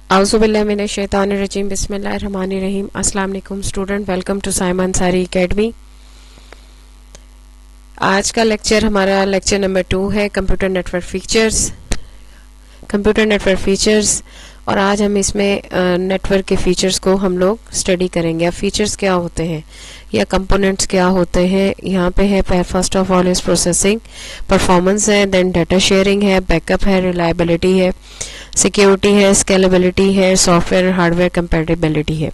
आउज़ुबिल्लाहिमिनश्शैतानिर्रजीम बिस्मिल्लाहिर्रहमानिर्रहीम। अस्सलाम वालेकुम student, welcome to Simon Ansari academy. आज का लेक्चर हमारा लेक्चर नंबर 2 है कंप्यूटर नेटवर्क फीचर्स। और आज हम इसमें नेटवर्क के फीचर्स को हम लोग स्टडी करेंगे। अब फीचर्स क्या होते हैं या कंपोनेंट्स क्या होते हैं, यहाँ पे है first of all is processing, performance है, देन डाटा शेयरिंग है, बैकअप है, रिलायबिलिटी है, सिक्योरिटी है, स्केलेबिलिटी है, सॉफ्टवेयर और हार्डवेयर कंपैटिबिलिटी है।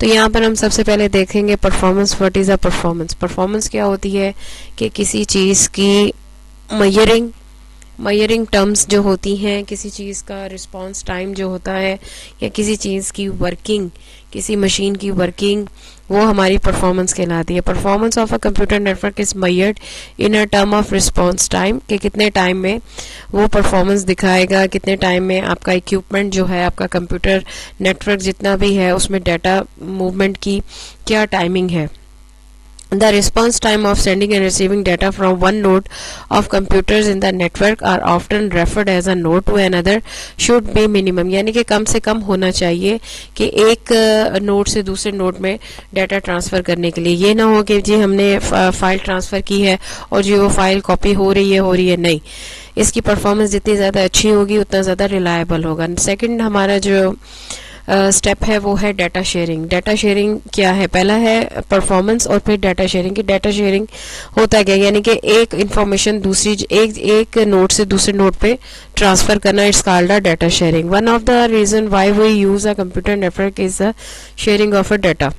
तो यहाँ पर हम सबसे पहले देखेंगे performance. What is a performance? Performance क्या होती है कि किसी चीज़ की मयरिंग टर्म्स जो होती हैं, किसी चीज़ का रिस्पांस टाइम जो होता है या किसी चीज़ की वर्किंग, किसी मशीन की वर्किंग, वो हमारी परफॉर्मेंस कहलाती है। Performance of a computer network is measured in a term of response time, कि कितने टाइम में वो परफॉर्मेंस दिखाएगा, कितने टाइम में आपका इक्विपमेंट जो है, आपका कंप्यूटर नेटवर्क जितना भी है, उसमें डाटा मूवमेंट की क्या टाइमिंग है। The response time of sending and receiving data from one node of computers in the network are often referred as a node to another should be minimum, यानी कि कम से कम होना चाहिए कि एक नोड से दूसरे नोड में डाटा ट्रांसफ़र करने के लिए। ये ना हो कि जी हमने फाइल ट्रांसफ़र की है और जी वो फाइल कॉपी हो रही है, नहीं। इसकी परफॉर्मेंस जितनी ज़्यादा अच्छी होगी उतना ज़्यादा रिलायबल होगा। सेकंड हमारा जो स्टेप है वो है डाटा शेयरिंग। डाटा शेयरिंग क्या है? पहला है परफॉर्मेंस और फिर डाटा शेयरिंग। की डाटा शेयरिंग होता क्या, यानी कि एक इंफॉर्मेशन दूसरी एक नोड से दूसरे नोड पे ट्रांसफर करना। It's called a data sharing. One of the reason why we use a computer network is the sharing of a data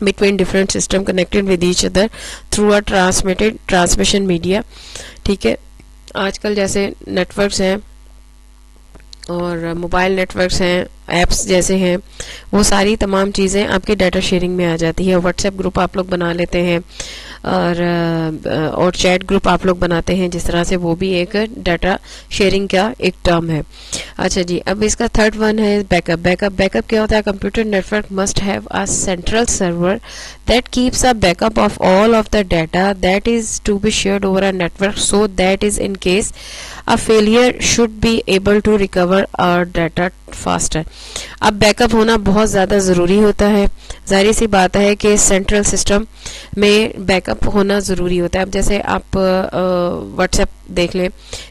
between different system connected with each other through a transmission media। ठीक है, आजकल जैसे networks हैं और mobile networks हैं, apps जैसे हैं, वो सारी तमाम चीज़ें आपके डाटा शेयरिंग में आ जाती है। व्हाट्सएप ग्रुप आप लोग बना लेते हैं और चैट ग्रुप आप लोग बनाते हैं, जिस तरह से वो भी एक डाटा शेयरिंग का एक टर्म है। अच्छा जी, अब इसका थर्ड वन है बैकअप। बैकअप क्या होता है? Computer network must have a central server that keeps a backup of all of the data that is to be shared over a network, so that is in case a failure should be able to recover our data faster। अब backup होना बहुत ज़्यादा ज़रूरी होता है। जाहिर सी बात है कि सेंट्रल सिस्टम में बैकअप होना ज़रूरी होता है। अब जैसे आप व्हाट्सएप देख लें,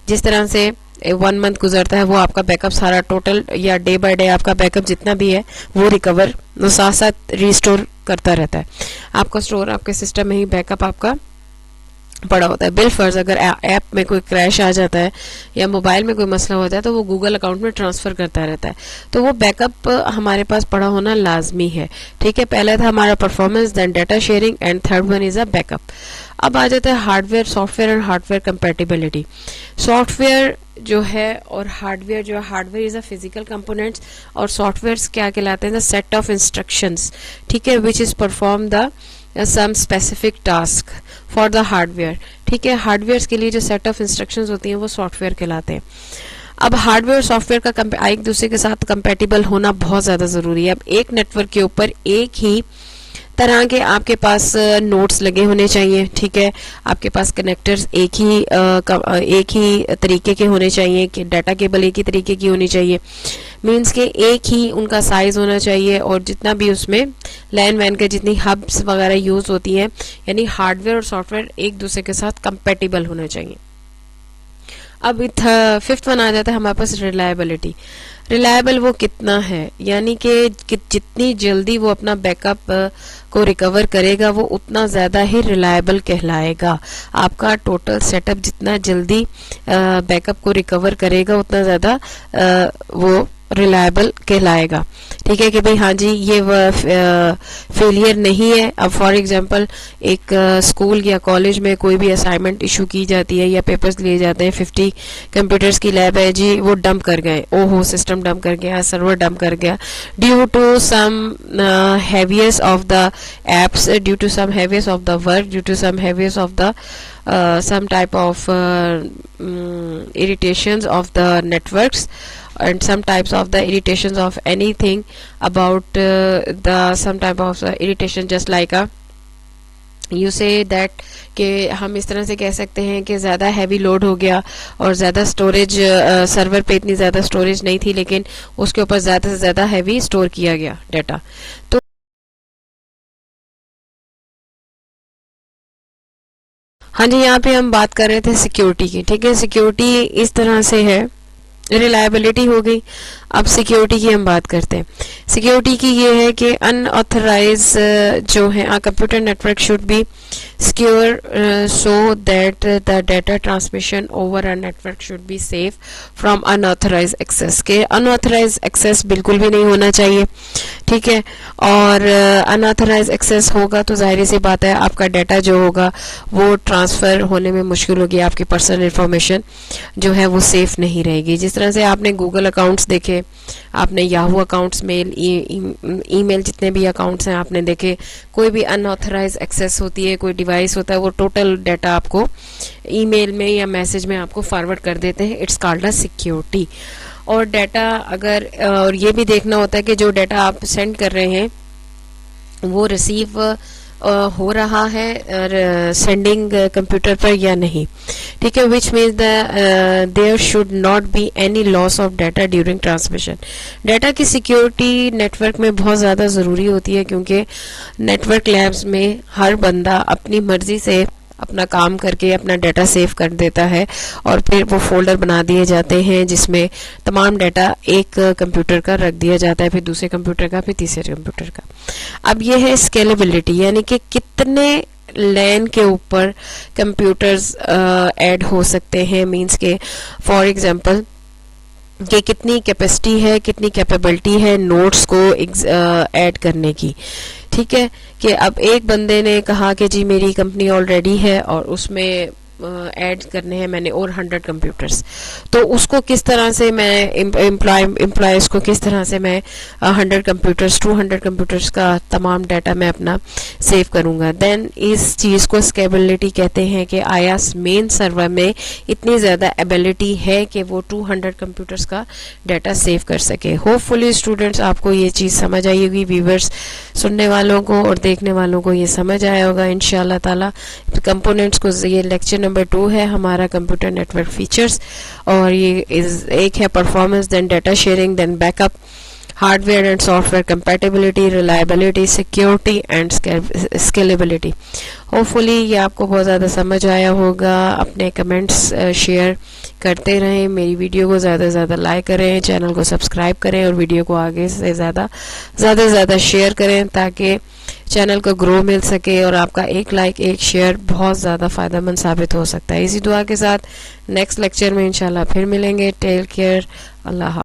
जिस तरह से 1 मंथ गुजरता है, वो आपका बैकअप सारा टोटल या डे बाय डे आपका बैकअप जितना भी है वो रिकवर, वो साथ साथ रिस्टोर करता रहता है। आपका स्टोर आपके सिस्टम में ही बैकअप आपका पड़ा होता है। बिलफर्ज अगर ऐप में कोई क्रैश आ जाता है या मोबाइल में कोई मसला होता है तो वो गूगल अकाउंट में ट्रांसफ़र करता रहता है। तो वो बैकअप हमारे पास पड़ा होना लाजमी है। ठीक है, पहला था हमारा performance, then data sharing and third one is a backup. अब आ जाता है hardware, software and hardware compatibility. Software जो है और हार्डवेयर जो है, hardware is a physical components और सॉफ्टवेयर क्या कहलाते हैं? द सेट ऑफ इंस्ट्रक्शंस, ठीक है, which is perform the some specific task for the hardware. ठीक है, हार्डवेयर के लिए जो सेट ऑफ इंस्ट्रक्शंस होती हैं वो सॉफ्टवेयर कहलाते हैं। अब हार्डवेयर और सॉफ्टवेयर का एक दूसरे के साथ कंपैटिबल होना बहुत ज़्यादा ज़रूरी है। अब एक नेटवर्क के ऊपर एक ही तरह के आपके पास नोड्स लगे होने चाहिए। ठीक है, आपके पास कनेक्टर्स एक ही तरीके के होने चाहिए, कि डाटा केबल एक ही तरीके की होनी चाहिए। मींस के एक ही उनका साइज होना चाहिए और जितना भी उसमें लैन वैन के जितनी हब्स वगैरह यूज होती हैं, यानी हार्डवेयर और सॉफ्टवेयर एक दूसरे के साथ कंपैटिबल होना चाहिए। अब फिफ्थ वन आ जाता है हमारे पास रिलायबिलिटी। रिलायबल वो कितना है, यानी कि जितनी जल्दी वो अपना बैकअप को रिकवर करेगा वो उतना ज़्यादा ही रिलायबल कहलाएगा। आपका टोटल सेटअप जितना जल्दी बैकअप को रिकवर करेगा उतना ज़्यादा वो रिलायबल कहलाएगा। ठीक है कि भाई हाँ जी ये फेलियर नहीं है। अब फॉर एग्जांपल एक स्कूल या कॉलेज में कोई भी असाइनमेंट इशू की जाती है या पेपर्स लिए जाते हैं, 50 कंप्यूटर्स की लैब है जी, वो डंप कर गए, ओहो सिस्टम डंप कर गया, सर्वर डंप कर गया, due to some heaviness of the apps, due to some heaviness of the work, due to some heaviness of the some type of irritations of the networks and some types of the irritations of anything about the some type of irritation, just like a you say that कि हम इस तरह से कह सकते हैं कि ज़्यादा हैवी लोड हो गया और ज़्यादा स्टोरेज, सर्वर पे इतनी ज़्यादा स्टोरेज नहीं थी लेकिन उसके ऊपर ज़्यादा से ज़्यादा हैवी स्टोर किया गया डाटा। तो हाँ जी, यहाँ पे हम बात कर रहे थे सिक्योरिटी की। ठीक है, सिक्योरिटी इस तरह से है, रिलायबिलिटी हो गई। अब सिक्योरिटी की हम बात करते हैं। सिक्योरिटी की ये है कि अनऑथराइज जो है computer network should be secure so that the data transmission over a network should be safe from unauthorise access. के अनऑथराइज एक्सेस बिल्कुल भी नहीं होना चाहिए। ठीक है, और अनऑथराइज एक्सेस होगा तो जाहिर सी बात है आपका डाटा जो होगा वो ट्रांसफ़र होने में मुश्किल होगी, आपकी पर्सनल इंफॉर्मेशन जो है वो सेफ नहीं रहेगी। जिस तरह से आपने गूगल अकाउंट्स देखे, आपने याहू अकाउंट्स, मेल, ईमेल, जितने भी अकाउंट्स हैं आपने देखे, कोई भी अनऑथराइज एक्सेस होती है, कोई डिवाइस होता है, वो टोटल डाटा आपको ईमेल में या मैसेज में आपको फॉरवर्ड कर देते हैं। It's called a security. और डाटा अगर और ये भी देखना होता है कि जो डाटा आप सेंड कर रहे हैं वो रिसीव हो रहा है सेंडिंग कंप्यूटर पर या नहीं। ठीक है, which means there should not be any loss of data during transmission. Data की सिक्योरिटी नेटवर्क में बहुत ज़्यादा ज़रूरी होती है क्योंकि नेटवर्क लैब्स में हर बंदा अपनी मर्जी से अपना काम करके अपना डाटा सेव कर देता है और फिर वो फोल्डर बना दिए जाते हैं जिसमें तमाम डाटा एक कंप्यूटर का रख दिया जाता है, फिर दूसरे कंप्यूटर का, फिर तीसरे कंप्यूटर का। अब ये है स्केलेबिलिटी, यानी कि कितने लैन के ऊपर कंप्यूटर्स ऐड हो सकते हैं। मींस के फॉर एग्जांपल कि कितनी कैपेसिटी है, कितनी कैपेबिलिटी है नोड्स को ऐड करने की। ठीक है, कि अब एक बंदे ने कहा कि जी मेरी कंपनी ऑलरेडी है और उसमें ऐड करने हैं मैंने और 100 कंप्यूटर्स, तो उसको किस तरह से मैं एम्प्लॉयज को किस तरह से मैं 100 कंप्यूटर्स 200 कंप्यूटर्स का तमाम डाटा मैं अपना सेव करूंगा। देन इस चीज़ को स्केलेबिलिटी कहते हैं कि आया मेन सर्वर में इतनी ज़्यादा एबिलिटी है कि वो 200 कंप्यूटर्स का डाटा सेव कर सके। होपफुली स्टूडेंट्स आपको ये चीज़ समझ आई होगी, व्यूवर्स सुनने वालों को और देखने वालों को ये समझ आया होगा इंशाल्लाह ताला। कंपोनेंट्स को, ये लेक्चर नंबर 2 है हमारा कंप्यूटर नेटवर्क फीचर्स, और ये एक है performance, then data sharing, then backup, hardware and software compatibility, reliability, security and scalability. Hopefully ये आपको बहुत ज़्यादा समझ आया होगा। अपने कमेंट्स शेयर करते रहें, मेरी वीडियो को ज़्यादा से ज़्यादा लाइक करें, चैनल को सब्सक्राइब करें और वीडियो को आगे से ज़्यादा शेयर करें ताकि चैनल को ग्रो मिल सके और आपका एक लाइक एक शेयर बहुत ज़्यादा फ़ायदेमंद साबित हो सकता है। इसी दुआ के साथ नेक्स्ट लेक्चर में इंशाल्लाह फिर मिलेंगे। टेक केयर, अल्लाह।